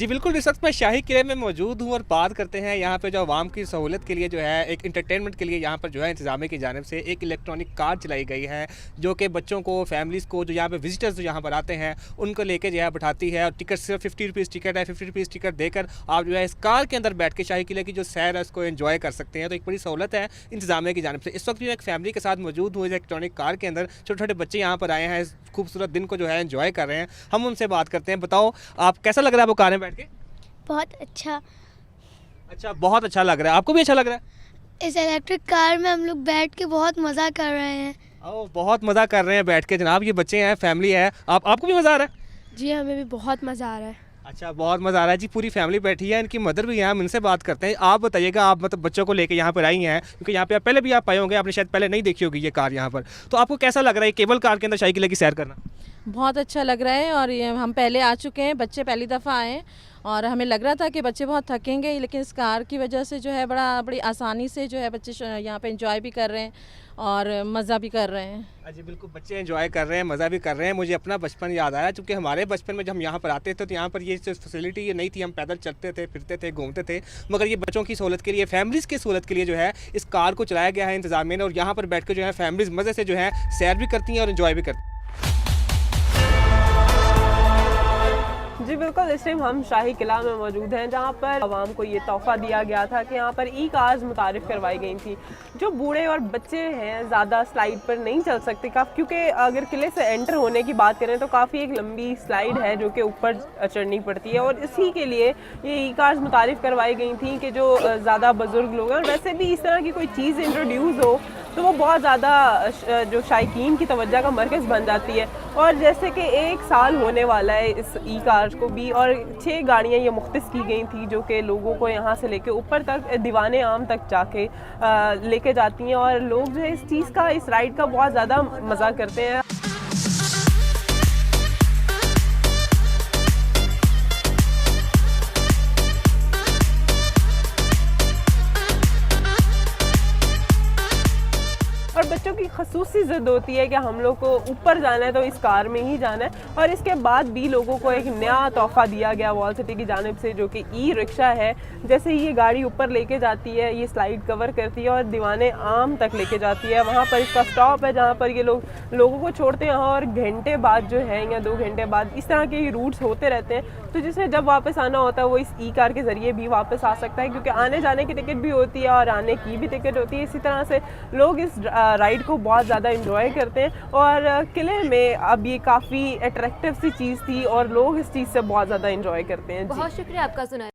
जी बिल्कुल, इस वक्त मैं शाही किले में मौजूद हूँ और बात करते हैं यहाँ पे जो आवाम की सहूलत के लिए जो है एक एंटरटेनमेंट के लिए यहाँ पर जो है इंतज़ामिया की जानिब से एक इलेक्ट्रॉनिक कार चलाई गई है, जो कि बच्चों को, फैमिलीज़ को, जो यहाँ पे विजिटर्स जो यहाँ पर आते हैं उनको लेके जो है बिठाती है। और टिकट सिर्फ 50 रुपीज़ टिकट है। 50 रुपीज़ टिकट देकर आप जो है इस कार के अंदर बैठ के शाही किले की जो सैर है उसको एंजॉय कर सकते हैं। तो एक बड़ी सहूलत है इंतज़ामिया की जानिब से। इस वक्त भी मैं एक फैमिली के साथ मौजूद हूँ इस इलेक्ट्रॉनिक कार के अंदर। छोटे छोटे बच्चे यहाँ पर आए हैं, इस खूबसूरत दिन को जो है एंजॉय कर रहे हैं। हम उनसे बात करते हैं। बताओ आप कैसा लग रहा है आपको कार में बैठ के? बहुत अच्छा। अच्छा, बहुत अच्छा लग रहा है। आपको भी अच्छा लग रहा है? इस इलेक्ट्रिक कार में हम लोग बैठ के बहुत मज़ा कर रहे हैं। ओह, बहुत मज़ा कर रहे हैं बैठ के जनाब। ये बच्चे हैं, फैमिली है। आपको भी मज़ा आ रहा है? जी हमें भी बहुत मज़ा आ रहा है। अच्छा, बहुत मज़ा आ रहा है जी। पूरी फैमिली बैठी है, इनकी मदर भी है, हम इनसे बात करते हैं। आप बताइएगा, आप मतलब बच्चों को लेके यहाँ पर आई हैं, क्योंकि यहाँ पे आप पहले भी आप आए होंगे, आपने शायद पहले नहीं देखी होगी ये कार यहाँ पर। तो आपको कैसा लग रहा है केबल कार के अंदर शाही किले की सैर करना? बहुत अच्छा लग रहा है और ये हम पहले आ चुके हैं, बच्चे पहली दफ़ा आए हैं और हमें लग रहा था कि बच्चे बहुत थकेंगे, लेकिन इस कार की वजह से जो है बड़ी आसानी से जो है बच्चे यहाँ पे एंजॉय भी कर रहे हैं और मज़ा भी कर रहे हैं। जी बिल्कुल, बच्चे एंजॉय कर रहे हैं, मज़ा भी कर रहे हैं। मुझे अपना बचपन याद आया, क्योंकि हमारे बचपन में जब हम यहाँ पर आते थे तो यहाँ पर ये जो फैसिलिटी ये नहीं थी। हम पैदल चलते थे, फिरते थे, घूमते थे। मगर ये बच्चों की सहूलत के लिए, फैमिलीज़ की सहूलत के लिए जो है इस कार को चलाया गया है इंतज़ामिया ने। और यहाँ पर बैठ कर जो है फैमिलीज़ मज़े से जो है सैर भी करती हैं और इन्जॉय भी करती हैं। जी बिल्कुल, इस टाइम हम शाही किला में मौजूद हैं, जहाँ पर आवाम को ये तोहफ़ा दिया गया था कि यहाँ पर ई कार्स मुतारिफ़ करवाई गई थी। जो बूढ़े और बच्चे हैं ज़्यादा स्लाइड पर नहीं चल सकते, क्योंकि अगर किले से एंटर होने की बात करें तो काफ़ी एक लंबी स्लाइड है जो कि ऊपर चढ़नी पड़ती है। और इसी के लिए ये ई कार्स मुतारिफ़ करवाई गई थी कि जो ज़्यादा बुज़ुर्ग लोग हैं, और वैसे भी इस तरह की कोई चीज़ इंट्रोड्यूस हो तो वो बहुत ज़्यादा जो शायकीन की तवज्जो का मरकज़ बन जाती है। और जैसे कि 1 साल होने वाला है इस ई कार को भी, और 6 गाड़ियाँ ये मुख्तस की गई थी जो कि लोगों को यहाँ से लेके ऊपर तक दीवाने आम तक जाके लेके जाती हैं। और लोग जो है इस चीज़ का, इस राइड का बहुत ज़्यादा मज़ा करते हैं। और बच्चों की खसूसी ज़िद होती है कि हम लोग को ऊपर जाना है तो इस कार में ही जाना है। और इसके बाद भी लोगों को एक नया तोहफ़ा दिया गया वॉल सिटी की जानिब से, जो कि ई रिक्शा है। जैसे ही ये गाड़ी ऊपर लेके जाती है, ये स्लाइड कवर करती है और दीवाने आम तक लेके जाती है। वहाँ पर इसका स्टॉप है जहाँ पर ये लोगों को छोड़ते हैं, और घंटे बाद जो है या 2 घंटे बाद इस तरह के रूट्स होते रहते हैं। तो जिसे जब वापस आना होता है वो इस ई कार के ज़रिए भी वापस आ सकता है, क्योंकि आने जाने की टिकट भी होती है और आने की भी टिकट होती है। इसी तरह से लोग इस राइड को बहुत ज़्यादा एंजॉय करते हैं। और किले में अब ये काफ़ी अट्रैक्टिव सी चीज़ थी और लोग इस चीज़ से बहुत ज़्यादा एंजॉय करते हैं। बहुत शुक्रिया आपका सुना।